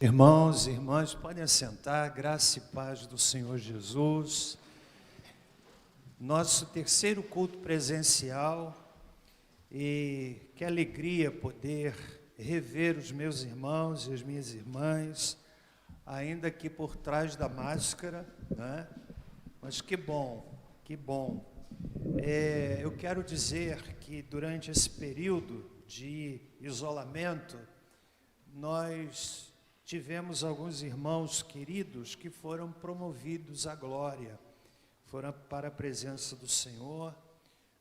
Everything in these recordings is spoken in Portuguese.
Irmãos e irmãs, podem assentar, graça e paz do Senhor Jesus. Nosso terceiro culto presencial, e que alegria poder rever os meus irmãos e as minhas irmãs, ainda que por trás da máscara, né? Mas que bom, que bom. Eu quero dizer que durante esse período de isolamento, nós tivemos alguns irmãos queridos que foram promovidos à glória, foram para a presença do Senhor.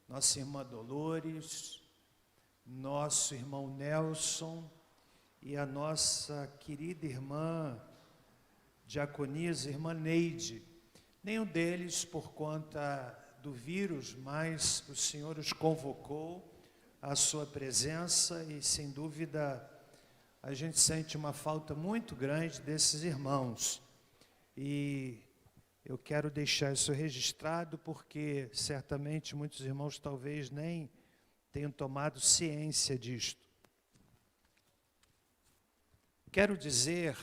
Nossa irmã Dolores, nosso irmão Nelson e a nossa querida irmã diaconisa, irmã Neide. Nenhum deles por conta do vírus, mas o Senhor os convocou à sua presença e, sem dúvida, a gente sente uma falta muito grande desses irmãos. E eu quero deixar isso registrado porque certamente muitos irmãos talvez nem tenham tomado ciência disto. Quero dizer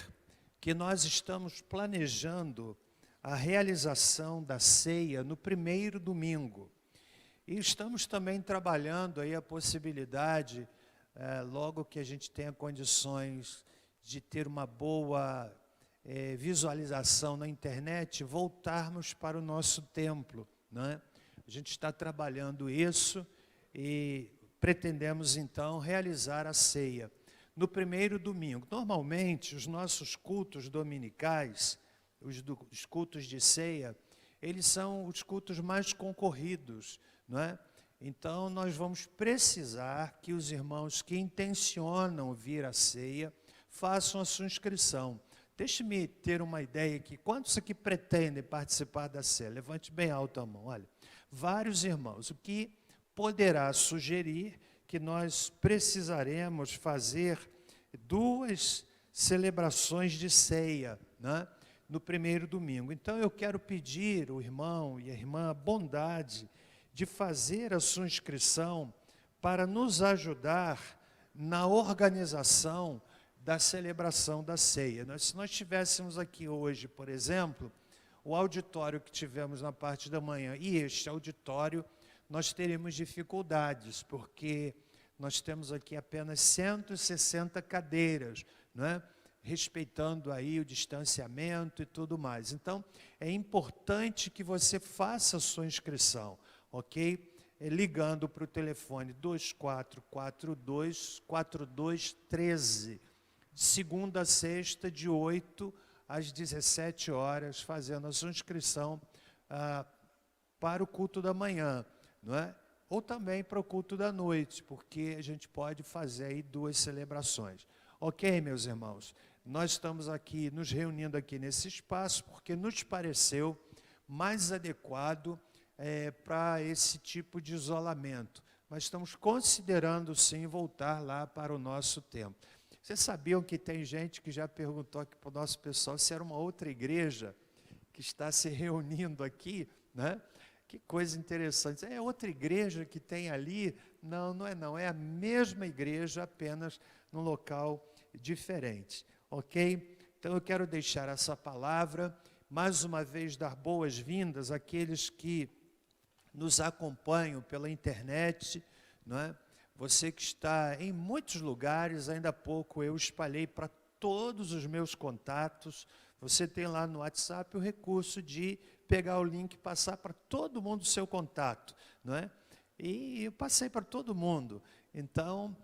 que nós estamos planejando a realização da ceia no primeiro domingo. E estamos também trabalhando aí a possibilidade, logo que a gente tenha condições de ter uma boa visualização na internet, voltarmos para o nosso templo, né? A gente está trabalhando isso e pretendemos então realizar a ceia no primeiro domingo. Normalmente os nossos cultos dominicais, os cultos de ceia, eles são os cultos mais concorridos, não é? Então, nós vamos precisar que os irmãos que intencionam vir à ceia façam a sua inscrição. Deixe-me ter uma ideia aqui. Quantos aqui pretendem participar da ceia? Levante bem alto a mão. Olha, vários irmãos. O que poderá sugerir que nós precisaremos fazer 2 celebrações de ceia, né, no primeiro domingo. Então, eu quero pedir ao irmão e à irmã a bondade de fazer a sua inscrição para nos ajudar na organização da celebração da ceia. Se nós tivéssemos aqui hoje, por exemplo, o auditório que tivemos na parte da manhã e este auditório, nós teríamos dificuldades, porque nós temos aqui apenas 160 cadeiras, né? Respeitando aí o distanciamento e tudo mais. Então, é importante que você faça a sua inscrição, ok? Ligando para o telefone 2442-4213, de segunda a sexta, de 8 às 17 horas, fazendo a sua inscrição para o culto da manhã, não é? Ou também para o culto da noite, porque a gente pode fazer aí 2 celebrações. Ok, meus irmãos? Nós estamos aqui, nos reunindo aqui nesse espaço, porque nos pareceu mais adequado para esse tipo de isolamento. Mas estamos considerando, sim, voltar lá para o nosso templo. Vocês sabiam que tem gente que já perguntou aqui para o nosso pessoal se era uma outra igreja que está se reunindo aqui, né? Que coisa interessante. É outra igreja que tem ali? Não, não é não. É a mesma igreja, apenas num local diferente. Ok? Então eu quero deixar essa palavra, mais uma vez dar boas-vindas àqueles que nos acompanham pela internet, não é? Você que está em muitos lugares, ainda há pouco eu espalhei para todos os meus contatos. Você tem lá no WhatsApp o recurso de pegar o link e passar para todo mundo o seu contato, não é? E eu passei para todo mundo. Então,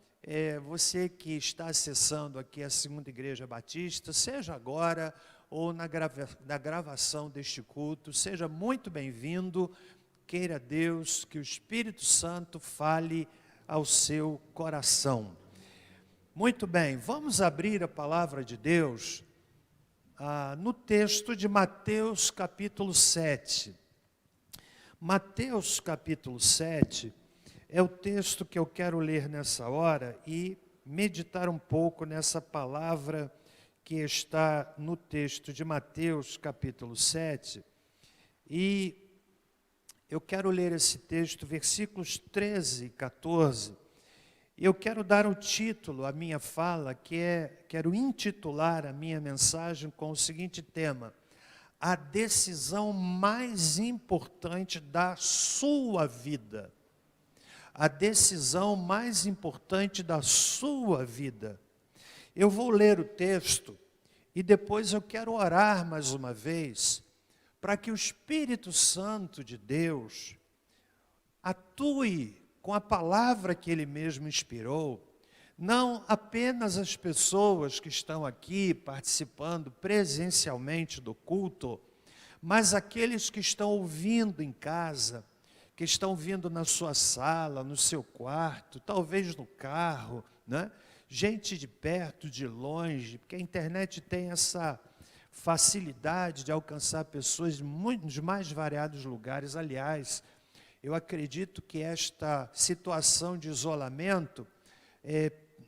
você que está acessando aqui a Segunda Igreja Batista, seja agora ou na gravação deste culto, seja muito bem-vindo. Queira Deus que o Espírito Santo fale ao seu coração. Muito bem, vamos abrir a palavra de Deus no texto de Mateus capítulo 7. Mateus capítulo 7 é o texto que eu quero ler nessa hora e meditar um pouco nessa palavra que está no texto de Mateus capítulo 7. E eu quero ler esse texto, versículos 13 e 14, Eu quero dar o título à minha fala, quero intitular a minha mensagem com o seguinte tema: a decisão mais importante da sua vida. A decisão mais importante da sua vida. Eu vou ler o texto e depois eu quero orar mais uma vez para que o Espírito Santo de Deus atue com a palavra que Ele mesmo inspirou, não apenas as pessoas que estão aqui participando presencialmente do culto, mas aqueles que estão ouvindo em casa, que estão vindo na sua sala, no seu quarto, talvez no carro, né? Gente de perto, de longe, porque a internet tem essa facilidade de alcançar pessoas de mais variados lugares. Aliás, eu acredito que esta situação de isolamento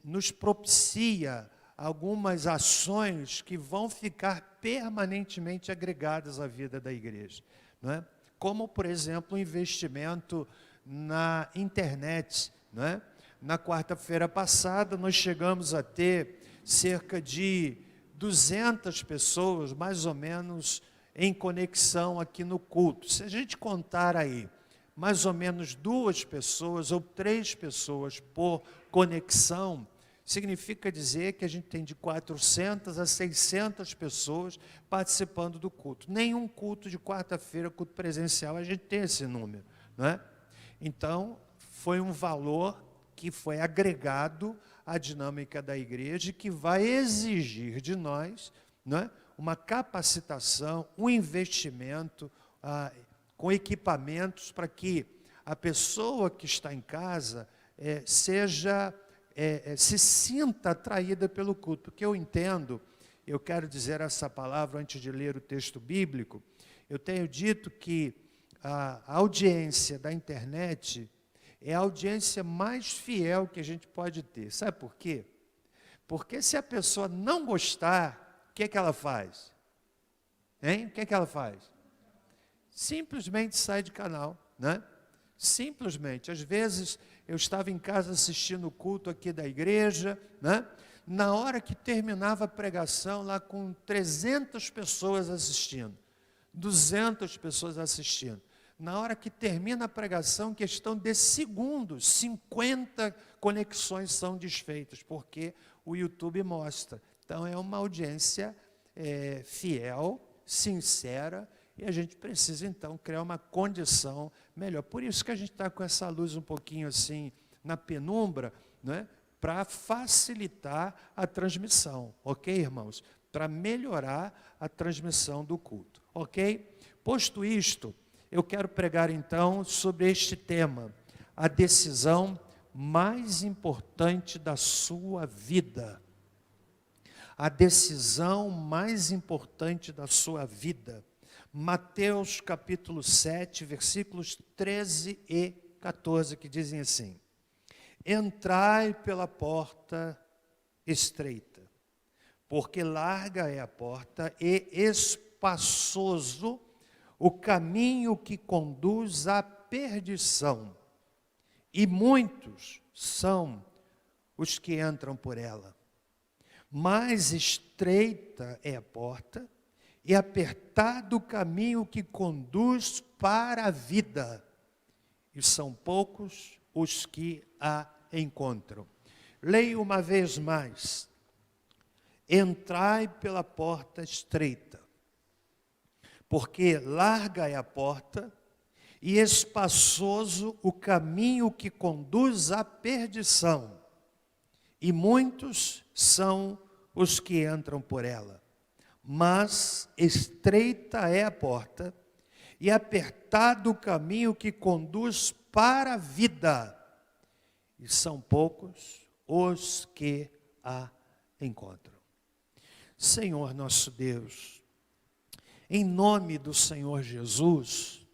nos propicia algumas ações que vão ficar permanentemente agregadas à vida da igreja, não é? Como, por exemplo, o investimento na internet, não é? Na quarta-feira passada, nós chegamos a ter cerca de 200 pessoas, mais ou menos, em conexão aqui no culto. Se a gente contar aí, mais ou menos 2 pessoas ou 3 pessoas por conexão, significa dizer que a gente tem de 400 a 600 pessoas participando do culto. Nenhum culto de quarta-feira, culto presencial, a gente tem esse número, não é? Então, foi um valor que foi agregado à dinâmica da igreja e que vai exigir de nós, não é? Uma capacitação, um investimento com equipamentos para que a pessoa que está em casa se sinta atraída pelo culto. Porque eu entendo, eu quero dizer essa palavra antes de ler o texto bíblico, eu tenho dito que a audiência da internet é a audiência mais fiel que a gente pode ter. Sabe por quê? Porque se a pessoa não gostar, o que é que ela faz? Hein? O que é que ela faz? Simplesmente sai de canal, né? Simplesmente. Às vezes, eu estava em casa assistindo o culto aqui da igreja, né? Na hora que terminava a pregação, lá com 300 pessoas assistindo, 200 pessoas assistindo. Na hora que termina a pregação, questão de segundos, 50 conexões são desfeitas, porque o YouTube mostra. Então, é uma audiência fiel, sincera, e a gente precisa, então, criar uma condição melhor. Por isso que a gente está com essa luz um pouquinho assim, na penumbra, né? Para facilitar a transmissão, ok, irmãos? Para melhorar a transmissão do culto, ok? Posto isto, eu quero pregar, então, sobre este tema, a decisão mais importante da sua vida. A decisão mais importante da sua vida. Mateus capítulo 7, versículos 13 e 14, que dizem assim: entrai pela porta estreita, porque larga é a porta e espaçoso o caminho que conduz à perdição, e muitos são os que entram por ela. Mas estreita é a porta e apertado o caminho que conduz para a vida, e são poucos os que a encontram. Leio uma vez mais: entrai pela porta estreita, porque larga é a porta e espaçoso o caminho que conduz à perdição, e muitos são os que entram por ela. Mas estreita é a porta e apertado o caminho que conduz para a vida, e são poucos os que a encontram. Senhor nosso Deus, em nome do Senhor Jesus,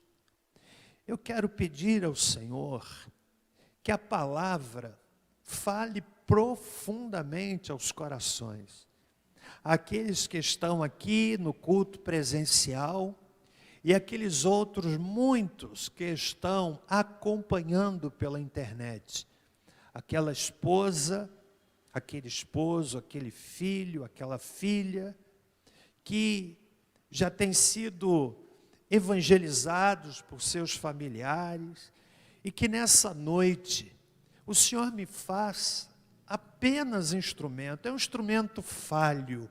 eu quero pedir ao Senhor que a palavra fale profundamente aos corações. Aqueles que estão aqui no culto presencial e aqueles outros muitos que estão acompanhando pela internet. aquela esposa, aquele esposo, aquele filho, aquela filha, que já têm sido evangelizados por seus familiares, e que nessa noite o Senhor me faz apenas instrumento, é um instrumento falho,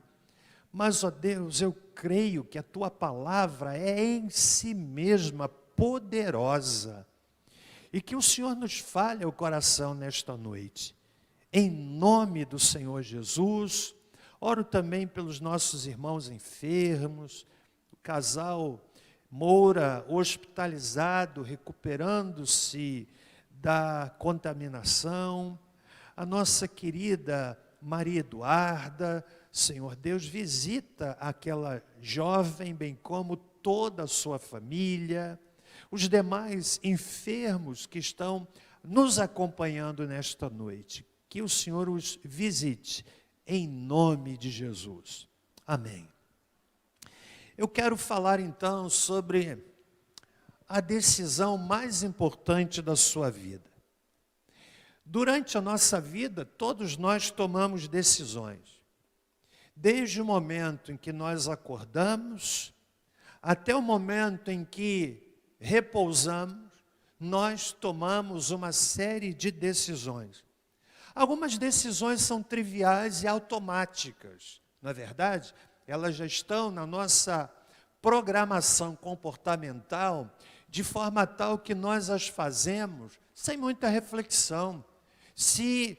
mas, ó Deus, eu creio que a Tua palavra é em si mesma poderosa, e que o Senhor nos fale ao coração nesta noite, em nome do Senhor Jesus. Oro também pelos nossos irmãos enfermos, o casal Moura hospitalizado, recuperando-se da contaminação, a nossa querida Maria Eduarda. Senhor Deus, visita aquela jovem, bem como toda a sua família, os demais enfermos que estão nos acompanhando nesta noite. Que o Senhor os visite, em nome de Jesus. Amém. Eu quero falar então sobre a decisão mais importante da sua vida. Durante a nossa vida, todos nós tomamos decisões. Desde o momento em que nós acordamos, até o momento em que repousamos, nós tomamos uma série de decisões. Algumas decisões são triviais e automáticas, não é verdade? Elas já estão na nossa programação comportamental, de forma tal que nós as fazemos sem muita reflexão. Se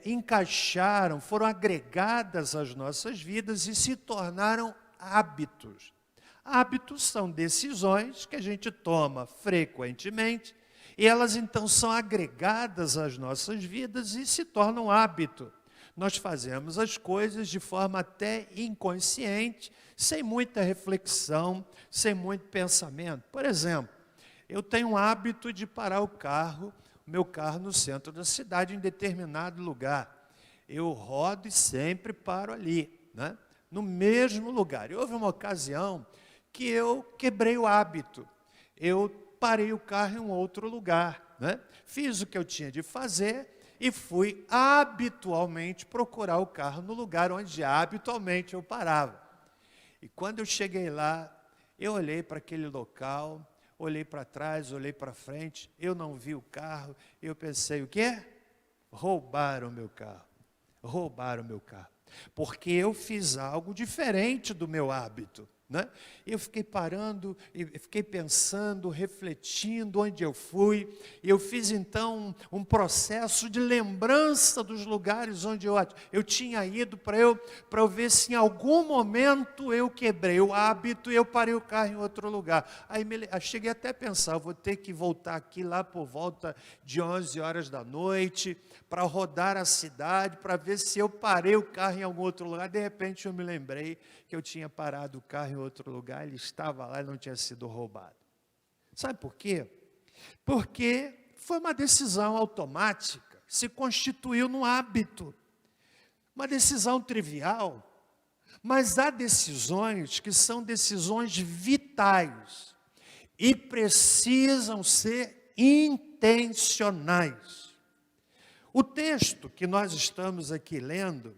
encaixaram, foram agregadas às nossas vidas e se tornaram hábitos. Hábitos são decisões que a gente toma frequentemente e elas então são agregadas às nossas vidas e se tornam hábito. Nós fazemos as coisas de forma até inconsciente, sem muita reflexão, sem muito pensamento. Por exemplo, eu tenho o hábito de parar o meu carro no centro da cidade, em determinado lugar. Eu rodo e sempre paro ali, né? No mesmo lugar. E houve uma ocasião que eu quebrei o hábito. Eu parei o carro em um outro lugar, né? Fiz o que eu tinha de fazer e fui habitualmente procurar o carro no lugar onde habitualmente eu parava. E quando eu cheguei lá, eu olhei para aquele local, olhei para trás, olhei para frente, eu não vi o carro, eu pensei, o quê? Roubaram o meu carro. Roubaram o meu carro. Porque eu fiz algo diferente do meu hábito, né? Eu fiquei parando, e fiquei pensando, refletindo onde eu fui, e eu fiz então um processo de lembrança dos lugares onde eu tinha ido para eu ver se em algum momento eu quebrei o hábito e eu parei o carro em outro lugar. Aí cheguei até a pensar, eu vou ter que voltar aqui lá por volta de 11 horas da noite, para rodar a cidade, para ver se eu parei o carro em algum outro lugar. De repente eu me lembrei que eu tinha parado o carro em outro lugar, ele estava lá e não tinha sido roubado. Sabe por quê? Porque foi uma decisão automática, se constituiu num hábito, uma decisão trivial, mas há decisões que são decisões vitais e precisam ser intencionais. O texto que nós estamos aqui lendo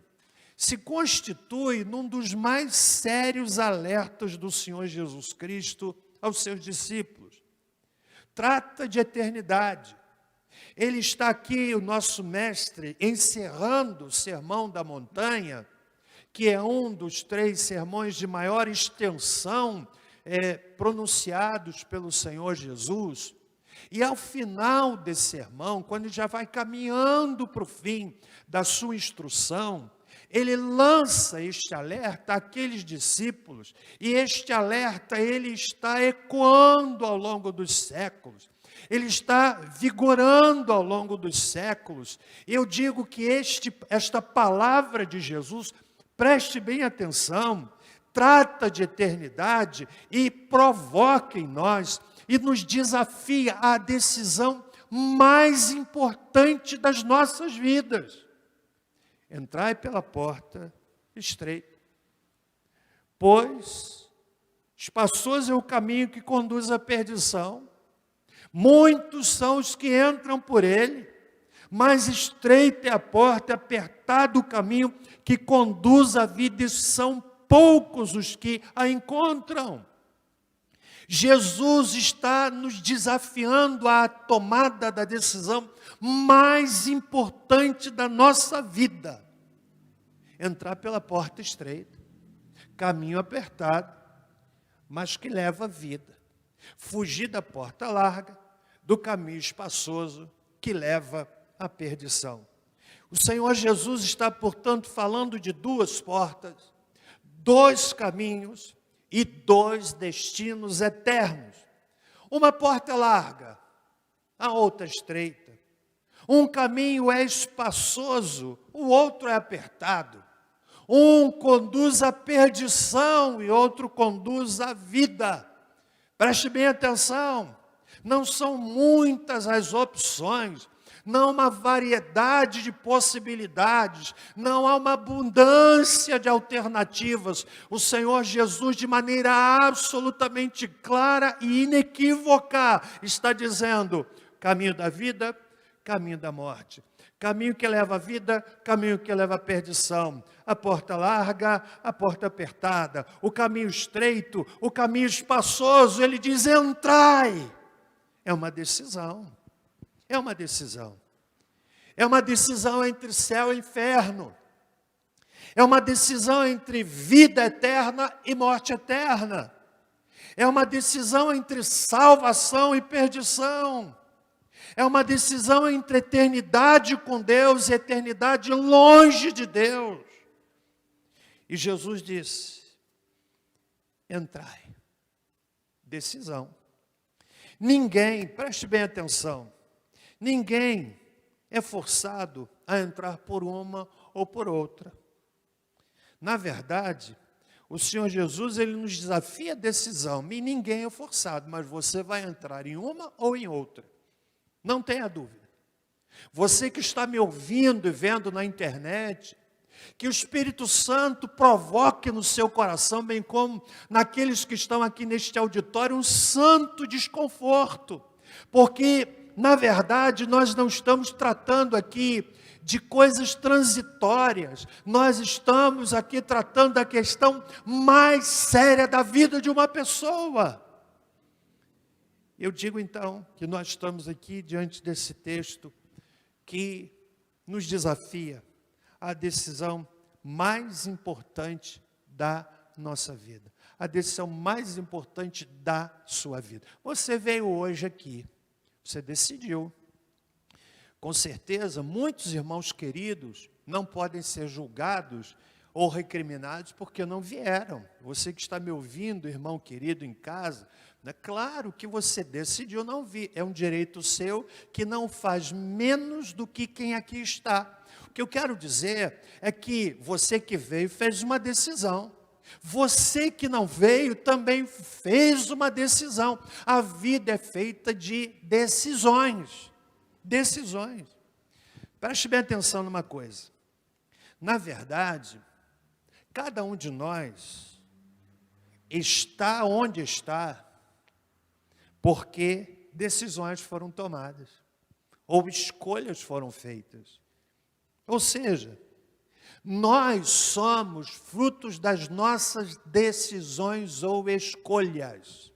se constitui num dos mais sérios alertas do Senhor Jesus Cristo aos seus discípulos. Trata de eternidade. Ele está aqui, o nosso mestre, encerrando o Sermão da Montanha, que é um dos 3 sermões de maior extensão pronunciados pelo Senhor Jesus. E ao final desse sermão, quando ele já vai caminhando para o fim da sua instrução, ele lança este alerta àqueles discípulos, e este alerta ele está ecoando ao longo dos séculos, ele está vigorando ao longo dos séculos. Eu digo que esta palavra de Jesus, preste bem atenção, trata de eternidade e provoca em nós e nos desafia à decisão mais importante das nossas vidas. Entrai pela porta estreita, pois espaçoso é o caminho que conduz à perdição, muitos são os que entram por ele, mais estreita é a porta, apertado o caminho que conduz à vida, e são poucos os que a encontram. Jesus está nos desafiando à tomada da decisão mais importante da nossa vida. Entrar pela porta estreita, caminho apertado, mas que leva à vida. Fugir da porta larga, do caminho espaçoso, que leva à perdição. O Senhor Jesus está, portanto, falando de duas portas, dois caminhos e dois destinos eternos. Uma porta larga, a outra estreita. Um caminho é espaçoso, o outro é apertado. Um conduz à perdição e outro conduz à vida. Preste bem atenção, não são muitas as opções, não há uma variedade de possibilidades, não há uma abundância de alternativas. O Senhor Jesus, de maneira absolutamente clara e inequívoca, está dizendo: caminho da vida, caminho da morte. Caminho que leva à vida, caminho que leva à perdição. A porta larga, a porta apertada. O caminho estreito, o caminho espaçoso. Ele diz: entrai. É uma decisão. É uma decisão. É uma decisão entre céu e inferno. É uma decisão entre vida eterna e morte eterna. É uma decisão entre salvação e perdição. É uma decisão entre eternidade com Deus e eternidade longe de Deus. E Jesus disse: entrai. Decisão. Ninguém, preste bem atenção, ninguém é forçado a entrar por uma ou por outra. Na verdade, o Senhor Jesus, ele nos desafia a decisão, e ninguém é forçado, mas você vai entrar em uma ou em outra. Não tenha dúvida. Você que está me ouvindo e vendo na internet, que o Espírito Santo provoque no seu coração, bem como naqueles que estão aqui neste auditório, um santo desconforto. Porque, na verdade, nós não estamos tratando aqui de coisas transitórias. Nós estamos aqui tratando da questão mais séria da vida de uma pessoa. Eu digo então que nós estamos aqui diante desse texto que nos desafia a decisão mais importante da nossa vida. A decisão mais importante da sua vida. Você veio hoje aqui, você decidiu. Com certeza, muitos irmãos queridos não podem ser julgados ou recriminados porque não vieram. Você que está me ouvindo, irmão querido, em casa, é claro que você decidiu não vir. É um direito seu que não faz menos do que quem aqui está. O que eu quero dizer é que você que veio fez uma decisão. Você que não veio também fez uma decisão. A vida é feita de decisões. Decisões. Preste bem atenção numa coisa. Na verdade, cada um de nós está onde está porque decisões foram tomadas, ou escolhas foram feitas. Ou seja, nós somos frutos das nossas decisões ou escolhas.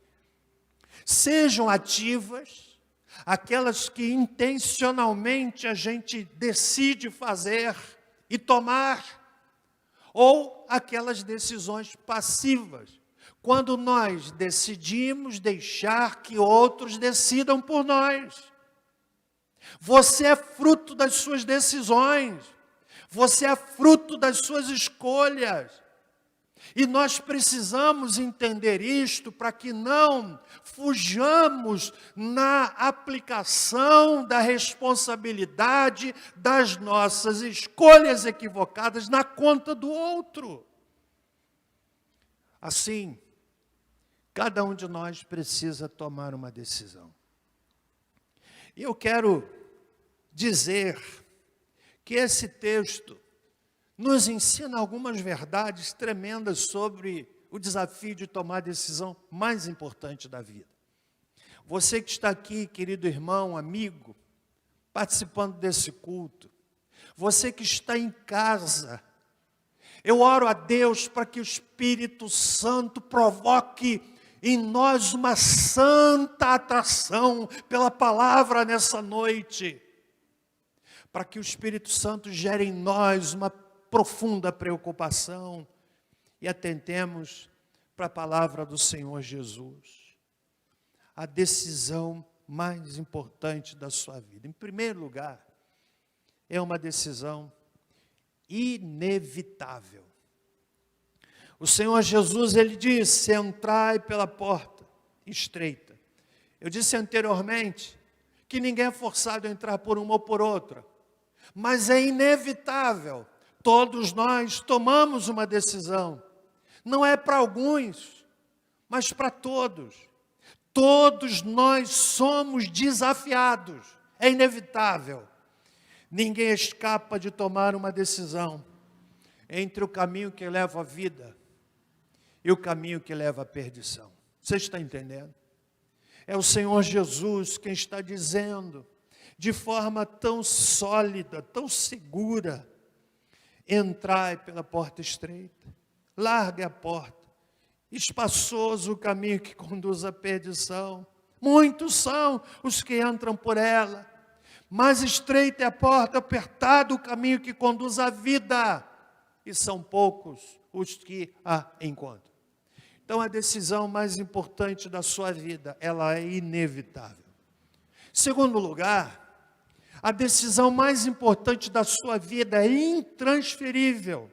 Sejam ativas, aquelas que intencionalmente a gente decide fazer e tomar, ou aquelas decisões passivas, quando nós decidimos deixar que outros decidam por nós. Você é fruto das suas decisões, você é fruto das suas escolhas. E nós precisamos entender isto para que não fujamos na aplicação da responsabilidade das nossas escolhas equivocadas na conta do outro. Assim, cada um de nós precisa tomar uma decisão. E eu quero dizer que esse texto nos ensina algumas verdades tremendas sobre o desafio de tomar a decisão mais importante da vida. Você que está aqui, querido irmão, amigo, participando desse culto, você que está em casa, eu oro a Deus para que o Espírito Santo provoque em nós uma santa atração pela palavra nessa noite, para que o Espírito Santo gere em nós uma profunda preocupação e atentemos para a palavra do Senhor Jesus. A decisão mais importante da sua vida. Em primeiro lugar, é uma decisão inevitável. O Senhor Jesus, ele disse: entrai pela porta estreita. Eu disse anteriormente que ninguém é forçado a entrar por uma ou por outra, mas é inevitável. Todos nós tomamos uma decisão. Não é para alguns, mas para todos. Todos nós somos desafiados. É inevitável. Ninguém escapa de tomar uma decisão entre o caminho que leva à vida e o caminho que leva à perdição. Você está entendendo? É o Senhor Jesus quem está dizendo, de forma tão sólida, tão segura: entrai pela porta estreita, largue a porta, espaçoso o caminho que conduz à perdição. Muitos são os que entram por ela, mas estreita é a porta, apertado o caminho que conduz à vida, e são poucos os que a encontram. Então a decisão mais importante da sua vida, ela é inevitável. Segundo lugar, a decisão mais importante da sua vida é intransferível.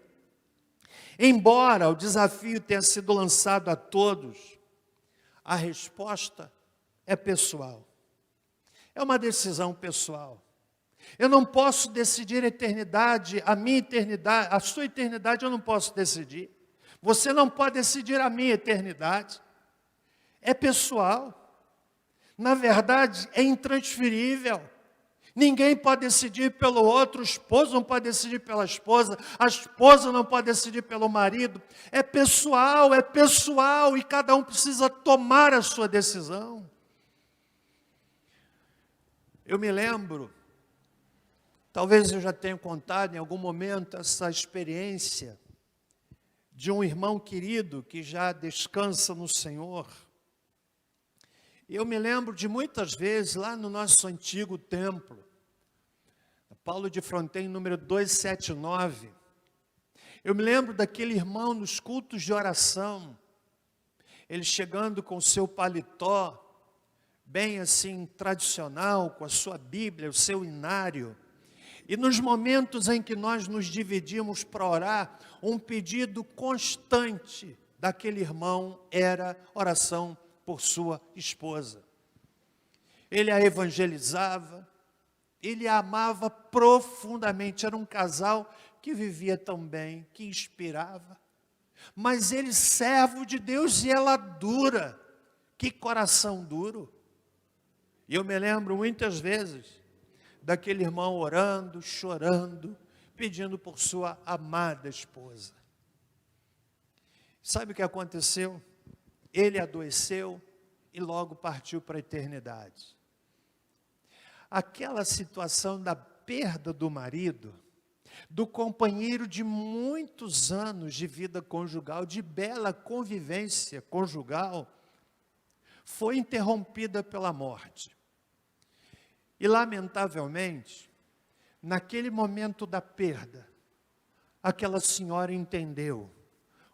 Embora o desafio tenha sido lançado a todos, a resposta é pessoal. É uma decisão pessoal. Eu não posso decidir a eternidade, a minha eternidade, a sua eternidade eu não posso decidir. Você não pode decidir a minha eternidade. É pessoal. Na verdade, é intransferível. Ninguém pode decidir pelo outro, o esposo não pode decidir pela esposa, a esposa não pode decidir pelo marido. É pessoal, e cada um precisa tomar a sua decisão. Eu me lembro, talvez eu já tenha contado em algum momento essa experiência de um irmão querido que já descansa no Senhor. Eu me lembro de muitas vezes lá no nosso antigo templo, Paulo de Fronten, número 279, eu me lembro daquele irmão nos cultos de oração, ele chegando com o seu paletó, bem assim tradicional, com a sua Bíblia, o seu inário, e nos momentos em que nós nos dividimos para orar, um pedido constante daquele irmão era oração por sua esposa. Ele a evangelizava, ele a amava profundamente, era um casal que vivia tão bem, que inspirava, mas ele servo de Deus e ela dura, que coração duro. E eu me lembro muitas vezes daquele irmão orando, chorando, pedindo por sua amada esposa. Sabe o que aconteceu? Ele adoeceu e logo partiu para a eternidade. Aquela situação da perda do marido, do companheiro de muitos anos de vida conjugal, de bela convivência conjugal, foi interrompida pela morte. E lamentavelmente, naquele momento da perda, aquela senhora entendeu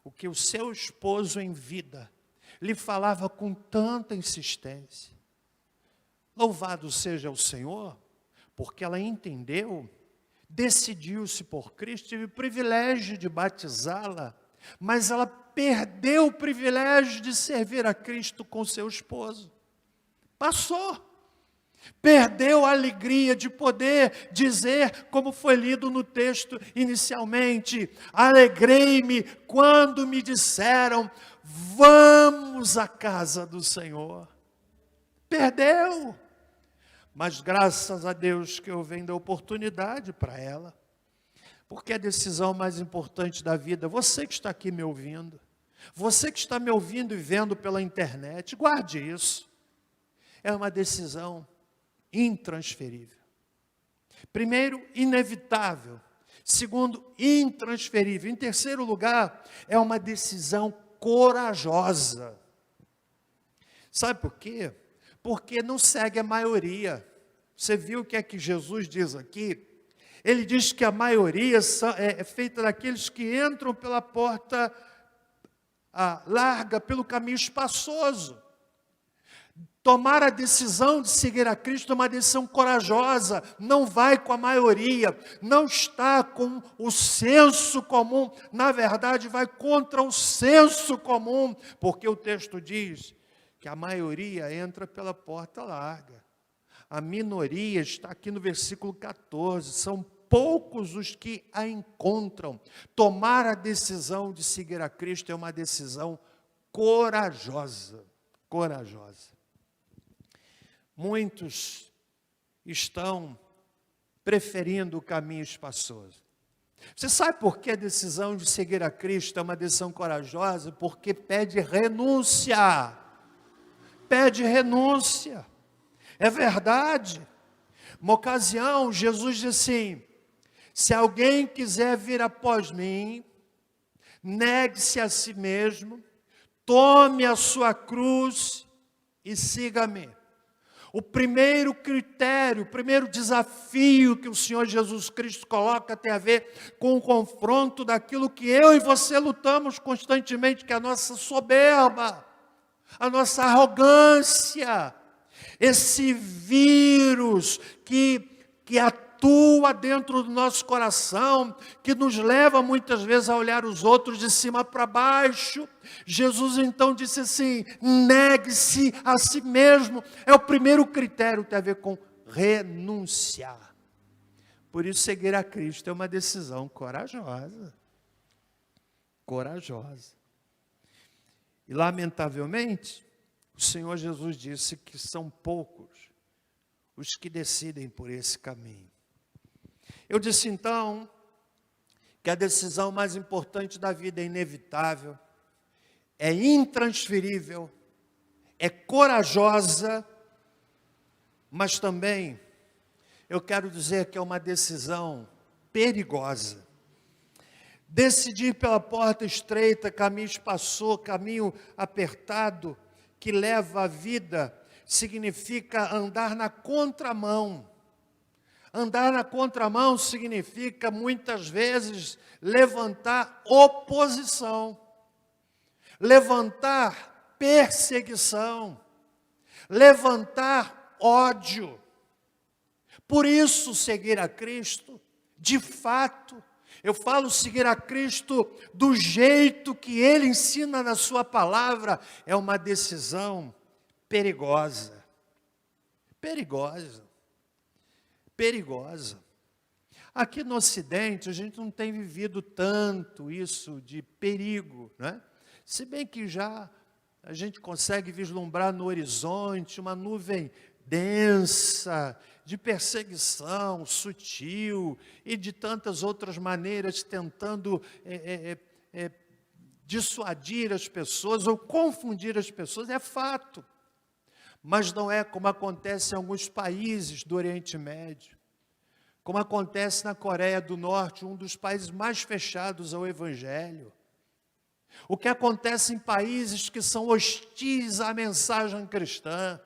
o que o seu esposo em vida lhe falava com tanta insistência. Louvado seja o Senhor, porque ela entendeu, decidiu-se por Cristo, teve o privilégio de batizá-la, mas ela perdeu o privilégio de servir a Cristo com seu esposo. Passou. Perdeu a alegria de poder dizer, como foi lido no texto inicialmente: alegrei-me quando me disseram, vamos à casa do Senhor. Perdeu, mas graças a Deus que eu venho da oportunidade para ela, porque é a decisão mais importante da vida. Você que está aqui me ouvindo, você que está me ouvindo e vendo pela internet, guarde isso, é uma decisão intransferível. Primeiro, inevitável. Segundo, intransferível. Em terceiro lugar, é uma decisão corajosa. Sabe por quê? Porque não segue a maioria. Você viu o que é que Jesus diz aqui? Ele diz que a maioria é feita daqueles que entram pela porta larga, pelo caminho espaçoso. Tomar a decisão de seguir a Cristo é uma decisão corajosa, não vai com a maioria, não está com o senso comum, na verdade vai contra o senso comum, porque o texto diz que a maioria entra pela porta larga. A minoria está aqui no versículo 14, são poucos os que a encontram. Tomar a decisão de seguir a Cristo é uma decisão corajosa, corajosa. Muitos estão preferindo o caminho espaçoso. Você sabe por que a decisão de seguir a Cristo é uma decisão corajosa? Porque pede renúncia. Pede renúncia. É verdade. Uma ocasião, Jesus disse assim: se alguém quiser vir após mim, negue-se a si mesmo, tome a sua cruz e siga-me. O primeiro critério, o primeiro desafio que o Senhor Jesus Cristo coloca tem a ver com o confronto daquilo que eu e você lutamos constantemente, que é a nossa soberba, a nossa arrogância, esse vírus que atua dentro do nosso coração, que nos leva muitas vezes a olhar os outros de cima para baixo. Jesus então disse assim: negue-se a si mesmo. É o primeiro critério, tem a ver com renunciar. Por isso, seguir a Cristo é uma decisão corajosa. Corajosa. E lamentavelmente, o Senhor Jesus disse que são poucos os que decidem por esse caminho. Eu disse então que a decisão mais importante da vida é inevitável, é intransferível, é corajosa, mas também eu quero dizer que é uma decisão perigosa. Decidir pela porta estreita, caminho espaçoso, caminho apertado, que leva à vida, significa andar na contramão. Andar na contramão significa, muitas vezes, levantar oposição, levantar perseguição, levantar ódio. Por isso, seguir a Cristo, de fato, eu falo seguir a Cristo do jeito que Ele ensina na sua palavra, é uma decisão perigosa, perigosa, perigosa. Aqui no Ocidente, a gente não tem vivido tanto isso de perigo, né? Se bem que já a gente consegue vislumbrar no horizonte uma nuvem densa, de perseguição sutil e de tantas outras maneiras tentando dissuadir as pessoas ou confundir as pessoas, é fato. Mas não é como acontece em alguns países do Oriente Médio, como acontece na Coreia do Norte, um dos países mais fechados ao Evangelho. O que acontece em países que são hostis à mensagem cristã,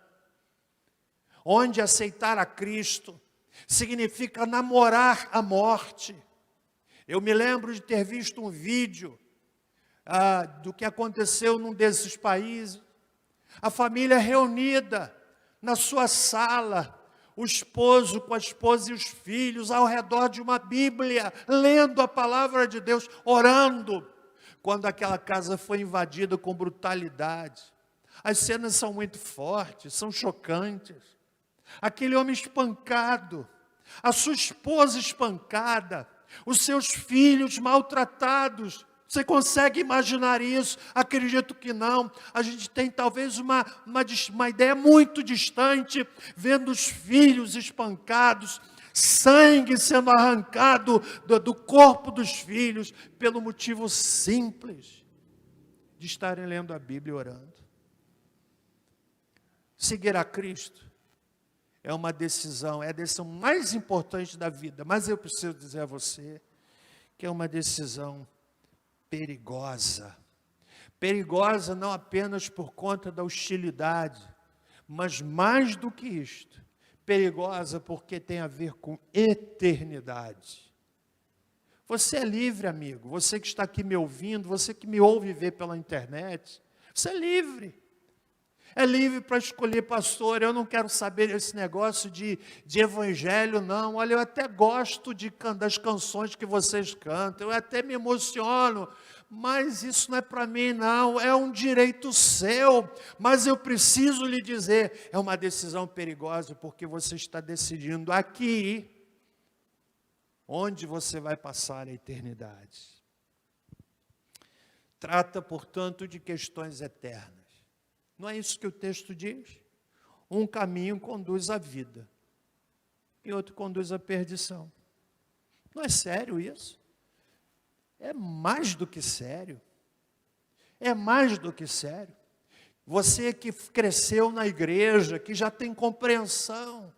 onde aceitar a Cristo significa namorar a morte. Eu me lembro de ter visto um vídeo do que aconteceu num desses países. A família reunida na sua sala, o esposo com a esposa e os filhos ao redor de uma Bíblia, lendo a palavra de Deus, orando, quando aquela casa foi invadida com brutalidade. As cenas são muito fortes, são chocantes. Aquele homem espancado, a sua esposa espancada, os seus filhos maltratados. Você consegue imaginar isso? Acredito que não. A gente tem talvez uma ideia muito distante, vendo os filhos espancados, sangue sendo arrancado do corpo dos filhos, pelo motivo simples de estarem lendo a Bíblia e orando. Seguir a Cristo é uma decisão, é a decisão mais importante da vida. Mas eu preciso dizer a você que é uma decisão perigosa. Perigosa não apenas por conta da hostilidade, mas mais do que isto, perigosa porque tem a ver com eternidade. Você é livre, amigo, você que está aqui me ouvindo, você que me ouve ver pela internet, você é livre. É livre para escolher pastor. Eu não quero saber esse negócio de evangelho, não. Olha, eu até gosto das canções que vocês cantam, eu até me emociono, mas isso não é para mim, não. É um direito seu, mas eu preciso lhe dizer, é uma decisão perigosa, porque você está decidindo aqui, onde você vai passar a eternidade. Trata, portanto, de questões eternas. Não é isso que o texto diz? Um caminho conduz à vida e outro conduz à perdição. Não é sério isso? É mais do que sério. É mais do que sério. Você que cresceu na igreja, que já tem compreensão.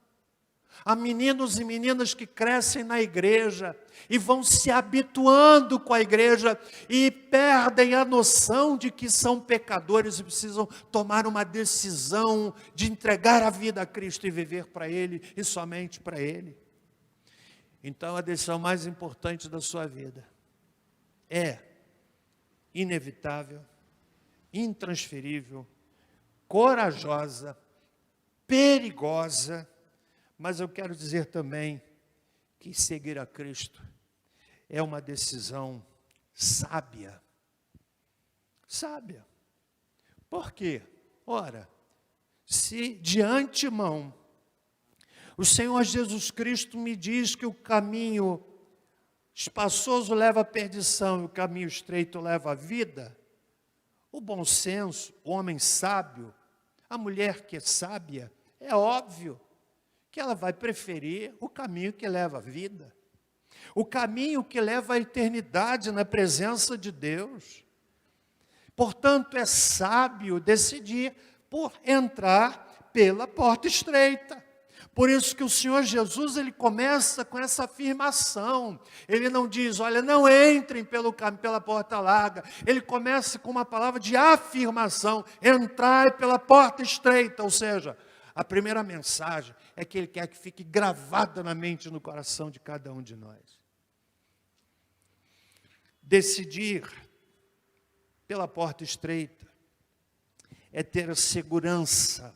Há meninos e meninas que crescem na igreja e vão se habituando com a igreja e perdem a noção de que são pecadores e precisam tomar uma decisão de entregar a vida a Cristo e viver para Ele e somente para Ele. Então a decisão mais importante da sua vida é inevitável, intransferível, corajosa, perigosa. Mas eu quero dizer também que seguir a Cristo é uma decisão sábia. Sábia. Por quê? Ora, se de antemão o Senhor Jesus Cristo me diz que o caminho espaçoso leva à perdição e o caminho estreito leva à vida, o bom senso, o homem sábio, a mulher que é sábia, é óbvio que ela vai preferir o caminho que leva à vida, o caminho que leva à eternidade na presença de Deus. Portanto, é sábio decidir por entrar pela porta estreita. Por isso que o Senhor Jesus, ele começa com essa afirmação. Ele não diz, olha, não entrem pela porta larga. Ele começa com uma palavra de afirmação, entrai pela porta estreita, ou seja, a primeira mensagem é que Ele quer que fique gravada na mente e no coração de cada um de nós. Decidir pela porta estreita é ter a segurança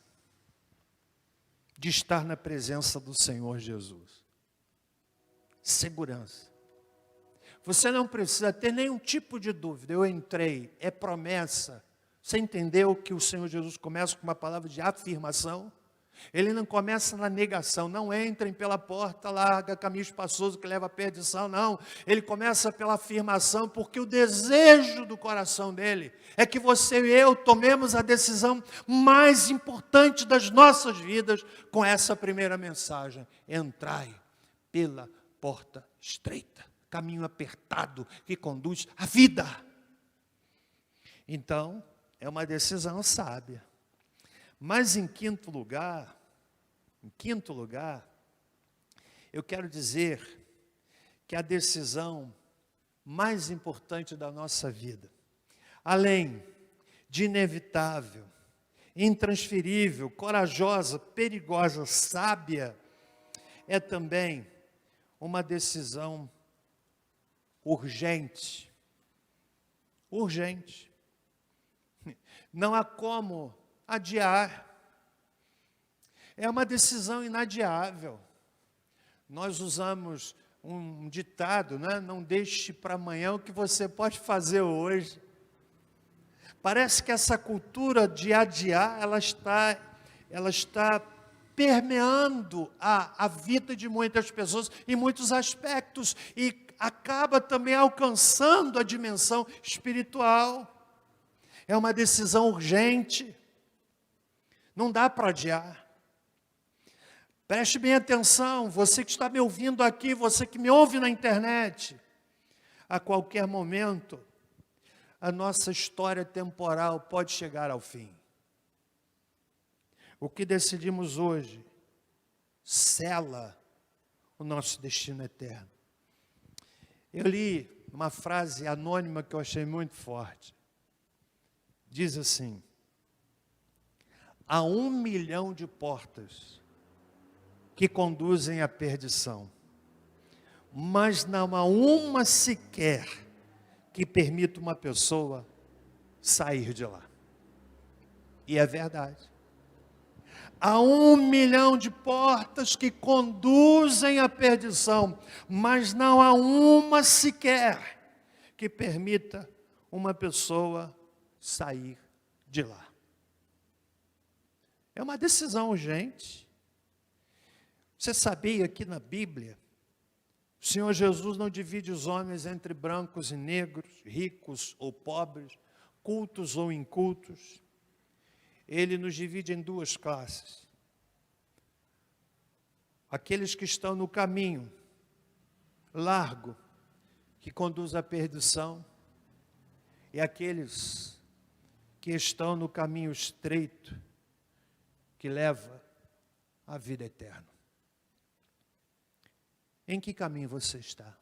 de estar na presença do Senhor Jesus. Segurança. Você não precisa ter nenhum tipo de dúvida. Eu entrei, é promessa. Você entendeu que o Senhor Jesus começa com uma palavra de afirmação? Ele não começa na negação, não entrem pela porta larga, caminho espaçoso que leva à perdição, não. Ele começa pela afirmação, porque o desejo do coração dele é que você e eu tomemos a decisão mais importante das nossas vidas com essa primeira mensagem. Entrai pela porta estreita, caminho apertado que conduz à vida. Então, é uma decisão sábia. Mas em quinto lugar, eu quero dizer que a decisão mais importante da nossa vida, além de inevitável, intransferível, corajosa, perigosa, sábia, é também uma decisão urgente. Urgente. Não há como adiar. É uma decisão inadiável. Nós usamos um ditado, né? Não deixe para amanhã o que você pode fazer hoje. Parece que essa cultura de adiar, ela está permeando a vida de muitas pessoas em muitos aspectos e acaba também alcançando a dimensão espiritual. É uma decisão urgente. Não dá para adiar. Preste bem atenção, você que está me ouvindo aqui, você que me ouve na internet. A qualquer momento, a nossa história temporal pode chegar ao fim. O que decidimos hoje sela o nosso destino eterno. Eu li uma frase anônima que eu achei muito forte. Diz assim: há 1 milhão de portas que conduzem à perdição, mas não há uma sequer que permita uma pessoa sair de lá. E é verdade. Há 1 milhão de portas que conduzem à perdição, mas não há uma sequer que permita uma pessoa sair de lá. É uma decisão urgente. Você sabia que na Bíblia, o Senhor Jesus não divide os homens entre brancos e negros, ricos ou pobres, cultos ou incultos. Ele nos divide em 2 classes. Aqueles que estão no caminho largo, que conduz à perdição, e aqueles que estão no caminho estreito, que leva à vida eterna. Em que caminho você está?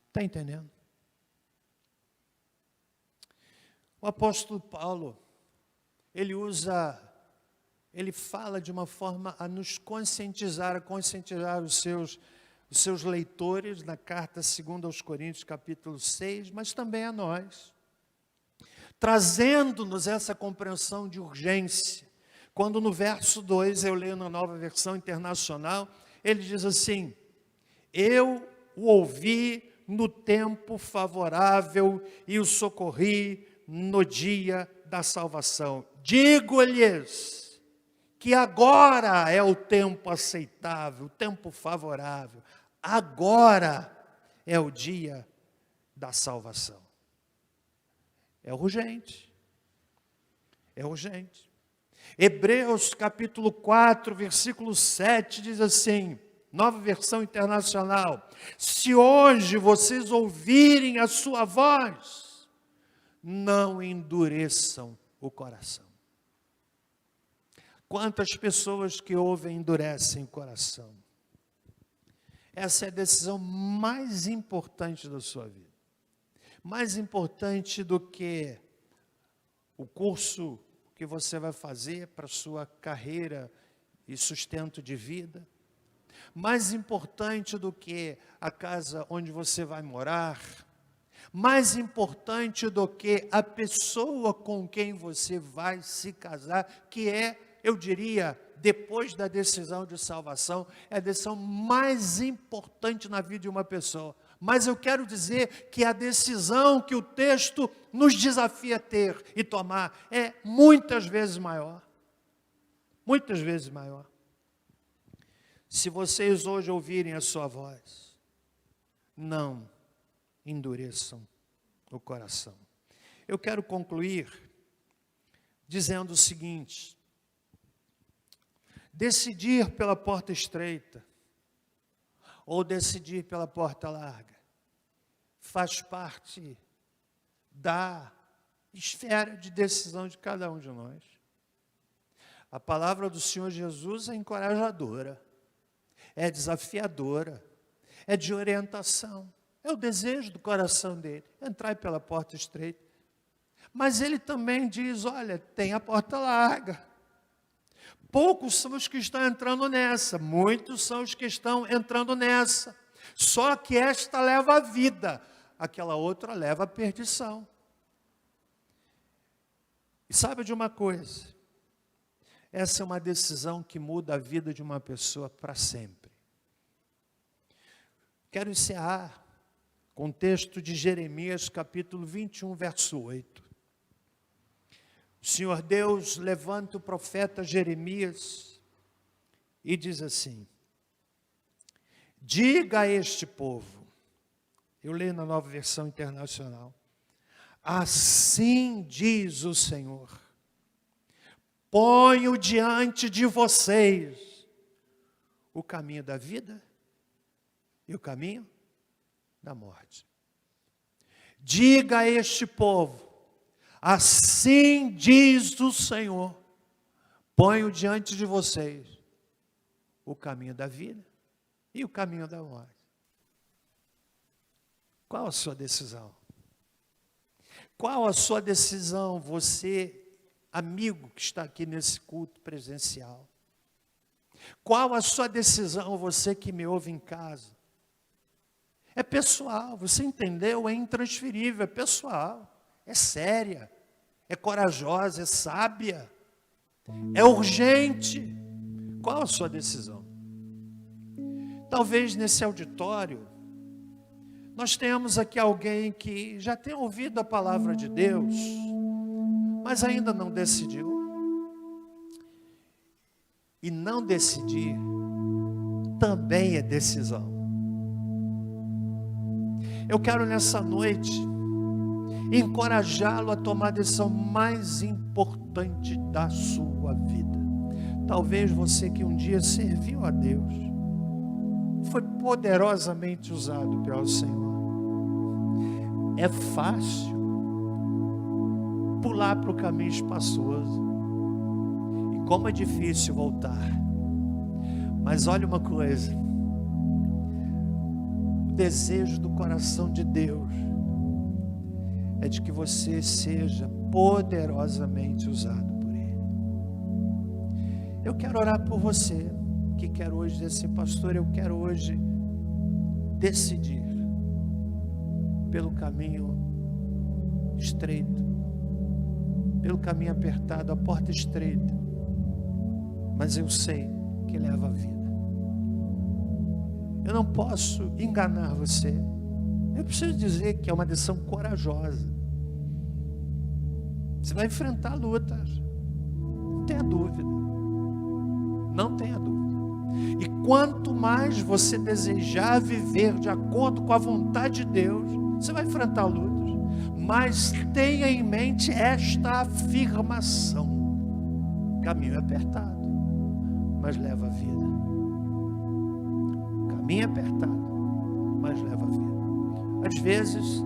Está entendendo? O apóstolo Paulo, ele fala de uma forma a nos conscientizar, os seus leitores na carta 2 aos Coríntios, capítulo 6, mas também a nós, trazendo-nos essa compreensão de urgência. Quando no verso 2, eu leio na Nova Versão Internacional, ele diz assim: eu o ouvi no tempo favorável e o socorri no dia da salvação. Digo-lhes que agora é o tempo aceitável, o tempo favorável. Agora é o dia da salvação. É urgente. É urgente. Hebreus capítulo 4, versículo 7 diz assim, Nova Versão Internacional: se hoje vocês ouvirem a sua voz, não endureçam o coração. Quantas pessoas que ouvem endurecem o coração? Essa é a decisão mais importante da sua vida. Mais importante do que o curso que você vai fazer para a sua carreira e sustento de vida. Mais importante do que a casa onde você vai morar. Mais importante do que a pessoa com quem você vai se casar, que é, eu diria, depois da decisão de salvação, é a decisão mais importante na vida de uma pessoa. Mas eu quero dizer que a decisão que o texto nos desafia a ter e tomar é muitas vezes maior. Muitas vezes maior. Se vocês hoje ouvirem a sua voz, não endureçam o coração. Eu quero concluir dizendo o seguinte: decidir pela porta estreita ou decidir pela porta larga faz parte da esfera de decisão de cada um de nós. A palavra do Senhor Jesus é encorajadora, é desafiadora, é de orientação. É o desejo do coração dele, entrar pela porta estreita. Mas ele também diz, olha, tem a porta larga. Poucos são os que estão entrando nessa, muitos são os que estão entrando nessa. Só que esta leva à vida, aquela outra leva à perdição. E sabe de uma coisa? Essa é uma decisão que muda a vida de uma pessoa para sempre. Quero encerrar com o texto de Jeremias, capítulo 21, verso 8. O Senhor Deus levanta o profeta Jeremias e diz assim: diga a este povo, eu leio na Nova Versão Internacional, assim diz o Senhor, ponho diante de vocês o caminho da vida e o caminho da morte. Diga a este povo, assim diz o Senhor, Ponho diante de vocês o caminho da vida e o caminho da morte. Qual a sua decisão? Qual a sua decisão, você, amigo que está aqui nesse culto presencial? Qual a sua decisão, você que me ouve em casa? É pessoal, você entendeu? É intransferível, é pessoal, é séria, é corajosa, é sábia, é urgente. Qual a sua decisão? Talvez nesse auditório, nós tenhamos aqui alguém que já tem ouvido a palavra de Deus, mas ainda não decidiu. E não decidir também é decisão. Eu quero nessa noite encorajá-lo a tomar a decisão mais importante da sua vida. Talvez você que um dia serviu a Deus, foi poderosamente usado pelo Senhor. É fácil pular para o caminho espaçoso. E como é difícil voltar. Mas olha uma coisa. O desejo do coração de Deus é de que você seja poderosamente usado por Ele. Eu quero orar por você, que quer hoje dizer assim, pastor, eu quero hoje decidir pelo caminho estreito, pelo caminho apertado, a porta estreita, mas eu sei que leva a vida. Eu não posso enganar você. Eu preciso dizer que é uma decisão corajosa. Você vai enfrentar lutas, não tenha dúvida. Não tenha dúvida. E quanto mais você desejar viver de acordo com a vontade de Deus, você vai enfrentar lutas. Mas tenha em mente esta afirmação: caminho é apertado, mas leva a vida. Caminho é apertado, mas leva a vida. Às vezes,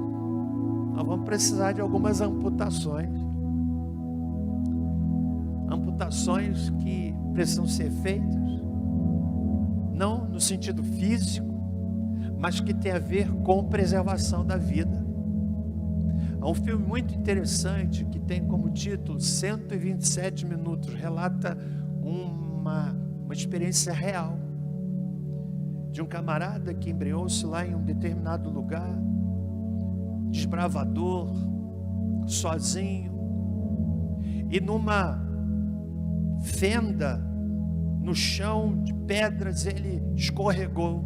nós vamos precisar de algumas amputações. Amputações que precisam ser feitas, não no sentido físico, mas que tem a ver com preservação da vida. Há um filme muito interessante que tem como título 127 minutos, relata uma experiência real de um camarada que embreou-se lá em um determinado lugar, desbravador, sozinho, e numa fenda no chão de pedras ele escorregou,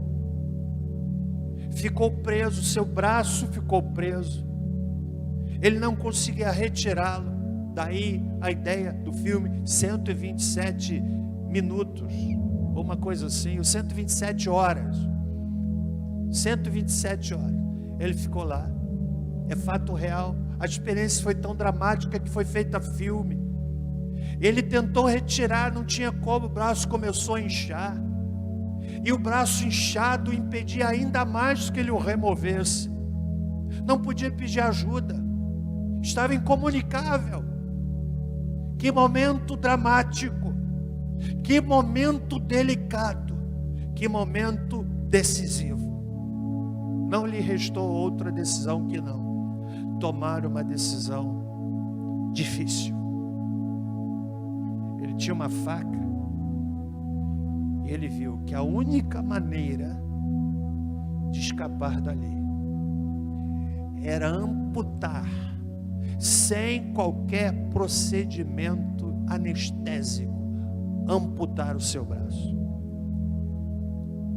ficou preso, seu braço ficou preso, ele não conseguia retirá-lo. Daí a ideia do filme 127 minutos, ou uma coisa assim, ou 127 horas. 127 horas. Ele ficou lá. É fato real. A experiência foi tão dramática que foi feita filme. Ele tentou retirar, não tinha como, o braço começou a inchar. E o braço inchado impedia ainda mais que ele o removesse. Não podia pedir ajuda. Estava incomunicável. Que momento dramático. Que momento delicado. Que momento decisivo. Não lhe restou outra decisão que não tomar uma decisão difícil. Ele tinha uma faca e ele viu que a única maneira de escapar dali era amputar, sem qualquer procedimento anestésico, amputar o seu braço.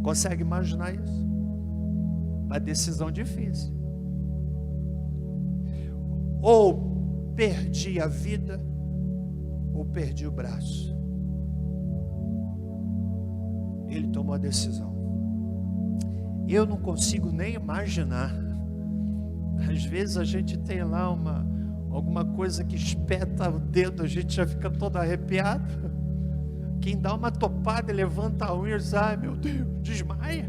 Consegue imaginar isso? Uma decisão difícil. Ou perdi a vida, ou perdi o braço. Ele tomou a decisão. Eu não consigo nem imaginar. Às vezes a gente tem lá alguma coisa que espeta o dedo, a gente já fica todo arrepiado. Quem dá uma topada e levanta a unha e diz, ai meu Deus, desmaia.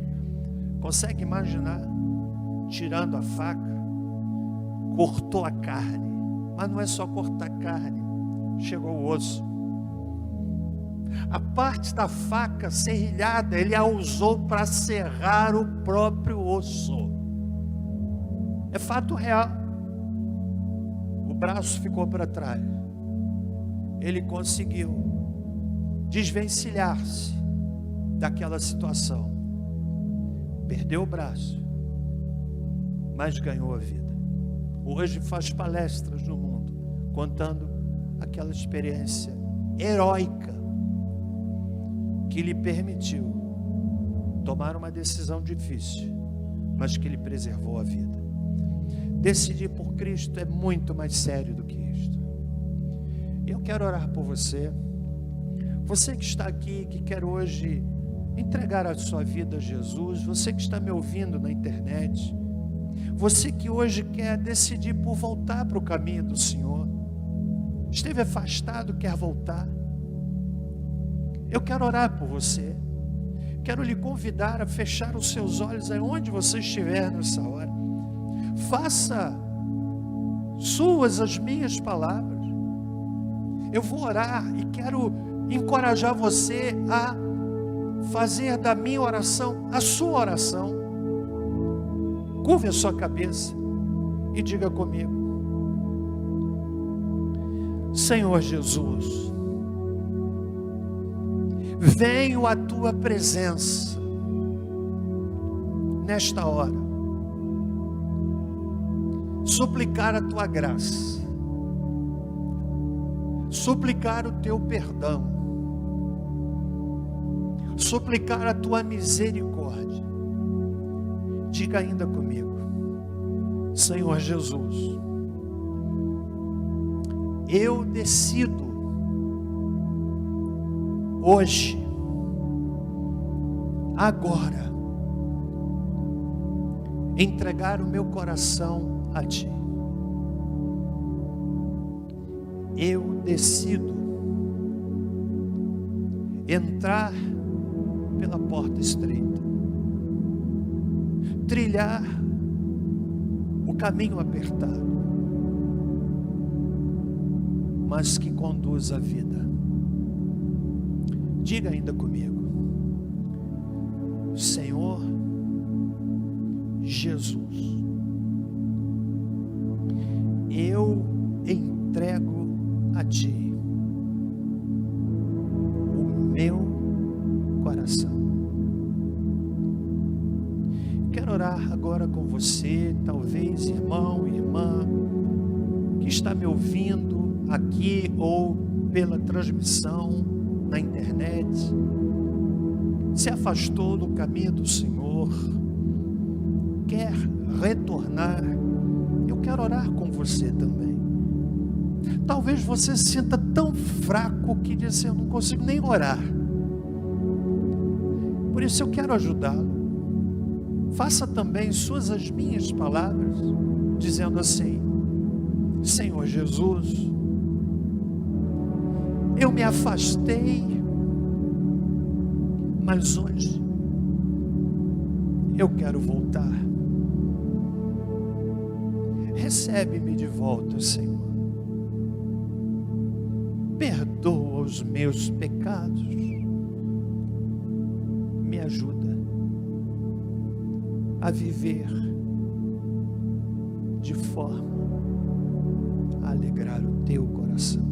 Consegue imaginar? Tirando a faca, cortou a carne. Mas não é só cortar a carne, chegou o osso. A parte da faca serrilhada, ele a usou para serrar o próprio osso. É fato real. O braço ficou para trás. Ele conseguiu desvencilhar-se daquela situação. Perdeu o braço, mas ganhou a vida. Hoje faz palestras no mundo, contando aquela experiência heróica que lhe permitiu tomar uma decisão difícil, mas que lhe preservou a vida. Decidir por Cristo é muito mais sério do que isto. Eu quero orar por você. Você que está aqui, que quer hoje entregar a sua vida a Jesus. Você que está me ouvindo na internet. Você que hoje quer decidir por voltar para o caminho do Senhor. Esteve afastado, quer voltar. Eu quero orar por você. Quero lhe convidar a fechar os seus olhos aonde você estiver nessa hora. Faça suas as minhas palavras. Eu vou orar e quero encorajar você a fazer da minha oração a sua oração. Curve a sua cabeça e diga comigo: Senhor Jesus, venho à tua presença nesta hora, suplicar a tua graça, suplicar o teu perdão, suplicar a tua misericórdia. Diga ainda comigo: Senhor Jesus, eu decido hoje, agora, entregar o meu coração a Ti. Eu decido entrar pela porta estreita, trilhar o caminho apertado, mas que conduz à vida. Diga ainda comigo: Senhor Jesus, eu entrego a Ti o meu coração. Quero orar agora com você, talvez irmão, irmã, que está me ouvindo aqui ou pela transmissão na internet, se afastou do caminho do Senhor, quer retornar. Eu quero orar com você também. Talvez você se sinta tão fraco que diz: eu não consigo nem orar. Por isso eu quero ajudá-lo. Faça também suas as minhas palavras, dizendo assim: Senhor Jesus, eu me afastei, mas hoje eu quero voltar. Recebe-me de volta, Senhor. Perdoa os meus pecados. Me ajuda a viver de forma a alegrar o teu coração.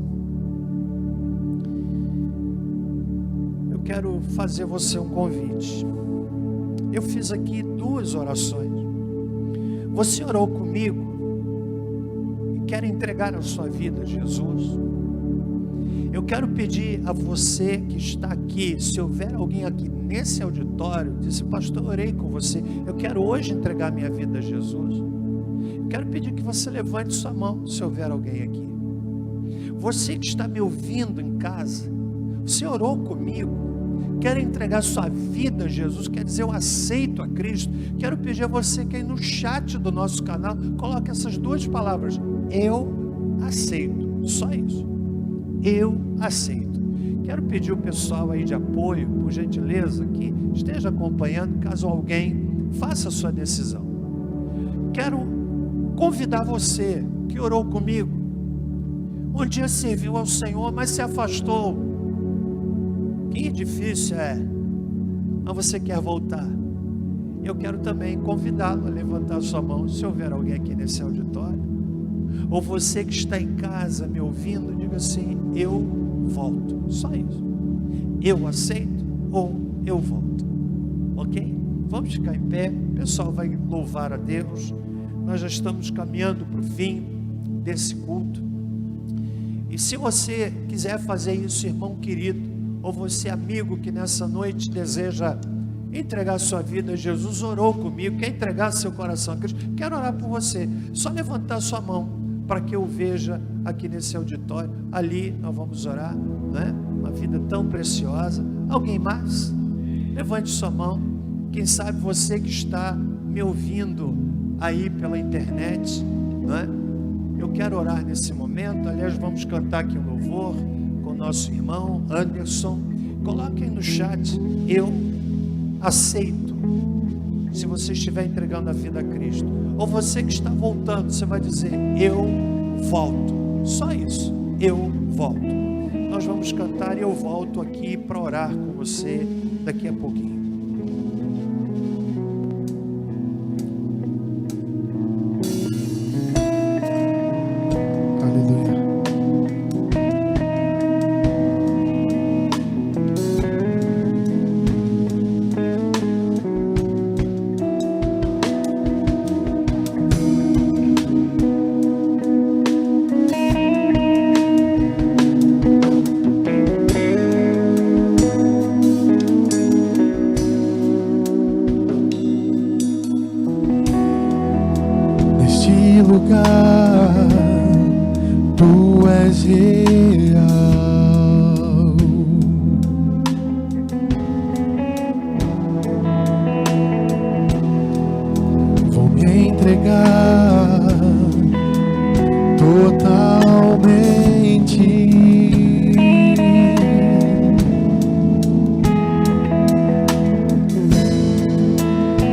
Eu quero fazer você um convite. Eu fiz aqui 2 orações. Você orou comigo e quer entregar a sua vida a Jesus? Eu quero pedir a você que está aqui, se houver alguém aqui nesse auditório, disse: pastor, eu orei com você, eu quero hoje entregar minha vida a Jesus. Eu quero pedir que você levante sua mão, se houver alguém aqui. Você que está me ouvindo em casa, você orou comigo, quer entregar sua vida a Jesus, quer dizer, eu aceito a Cristo. Quero pedir a você que aí no chat do nosso canal, coloque essas 2 palavras: eu aceito, só isso. Eu aceito. Quero pedir o pessoal aí de apoio, por gentileza, que esteja acompanhando, caso alguém faça a sua decisão. Quero convidar você que orou comigo, um dia serviu ao Senhor, mas se afastou, Que difícil é. Mas você quer voltar. Eu quero também convidá-lo a levantar sua mão, se houver alguém aqui nesse auditório. Ou você que está em casa me ouvindo, diga assim: eu volto. Só isso. Eu aceito ou eu volto. Ok? Vamos ficar em pé. O pessoal vai louvar a Deus. Nós já estamos caminhando para o fim desse culto. E se você quiser fazer isso, irmão querido, ou você amigo que nessa noite deseja entregar sua vida a Jesus, orou comigo, quer entregar seu coração a Cristo, quero orar por você. Só levantar sua mão para que eu veja aqui nesse auditório. Ali nós vamos orar, né? Uma vida tão preciosa. Alguém mais? Levante sua mão. Quem sabe você que está me ouvindo aí pela internet, né? Eu quero orar nesse momento. Aliás, vamos cantar aqui um louvor com o nosso irmão Anderson. Coloquem no chat: eu aceito. Se você estiver entregando a vida a Cristo, ou você que está voltando, você vai dizer: eu volto. Só isso, eu volto. Nós vamos cantar e eu volto aqui para orar com você daqui a pouquinho. Tu és real. Vou me entregar totalmente.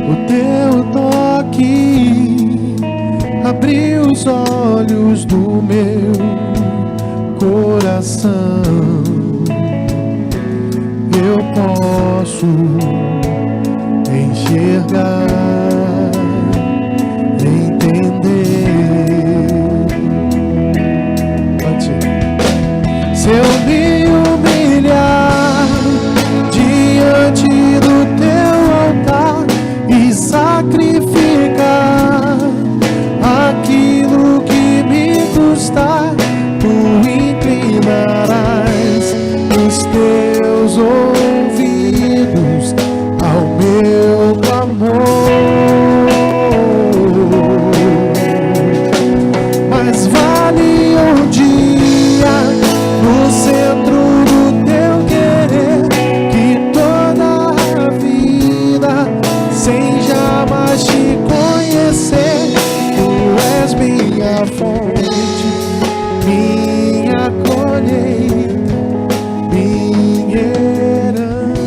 O teu toque abriu os olhos do meu coração. Eu posso enxergar, entender. Se eu me humilhar diante do teu altar e sacrificar aquilo que me custar, tu inclinarás os teus ouvidos ao meu clamor. Mas vale um dia no centro do teu querer, que toda a vida sem jamais te conhecer. Tu és minha fonte, minha colheita, minha herança.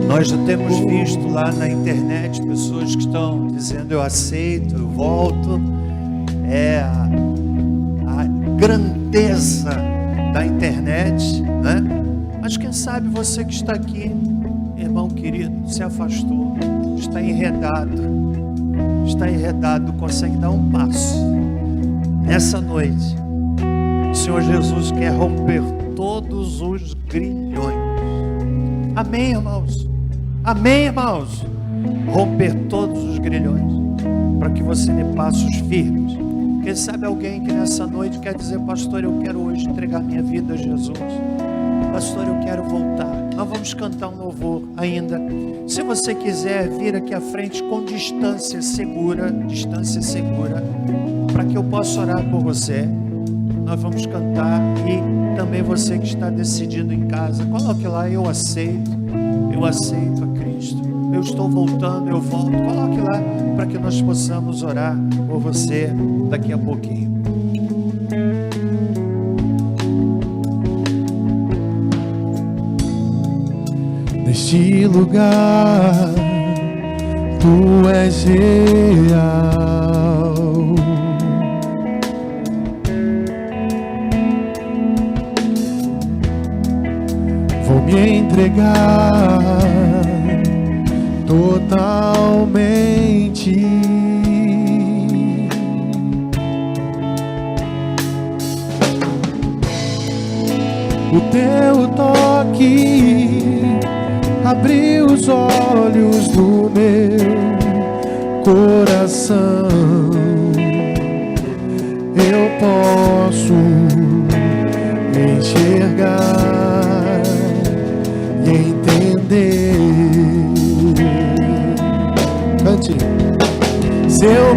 Nós já temos visto lá na internet pessoas que estão dizendo: eu aceito, eu volto. É a grandeza da internet, né? Mas quem sabe você que está aqui, irmão querido, se afastou, está enredado, consegue dar um passo. Nessa noite, o Senhor Jesus quer romper todos os grilhões. Amém, irmãos? Amém, irmãos? Romper todos os grilhões, para que você dê passos firmes. Quem sabe alguém que nessa noite quer dizer: pastor, eu quero hoje entregar minha vida a Jesus. Pastor, eu quero voltar. Nós vamos cantar um louvor ainda. Se você quiser vir aqui à frente com distância segura, para que eu possa orar por você, nós vamos cantar. E também você que está decidindo em casa, coloque lá: eu aceito a Cristo, eu estou voltando, eu volto. Coloque lá para que nós possamos orar por você daqui a pouquinho. Neste lugar, tu és real. me entregar totalmente. O teu toque abriu os olhos do meu coração. Eu posso enxergar e entender. Cante. Seu